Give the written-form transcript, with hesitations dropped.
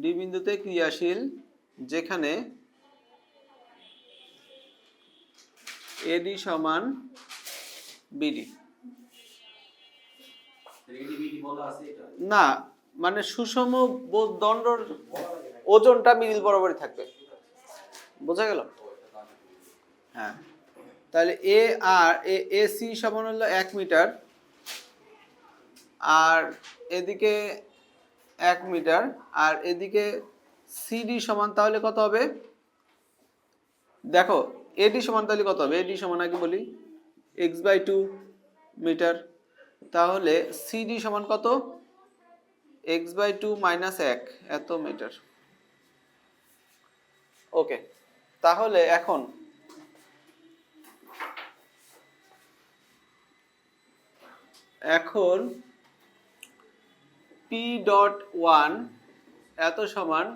D বিন্দুতে ক্রিয়াশীল যেখানে এডি সমান বিডি। না মানে সুষম দণ্ডর ওজনটা মিডিল বরাবরই থাকবে, বোঝা গেল? হ্যাঁ, তাহলে এ আর এ সি সমান হলো 1 মিটার, আর এদিকে 1 মিটার, আর এদিকে সিডি সমান তাহলে কত হবে? দেখো এডি সমান তাহলে কত হবে? এডি সমান আগে বলি x/2 মিটার, তাহলে সিডি সমান কত? x/2 - 1 এত মিটার। ওকে, তাহলে এখন P.1 এত সমান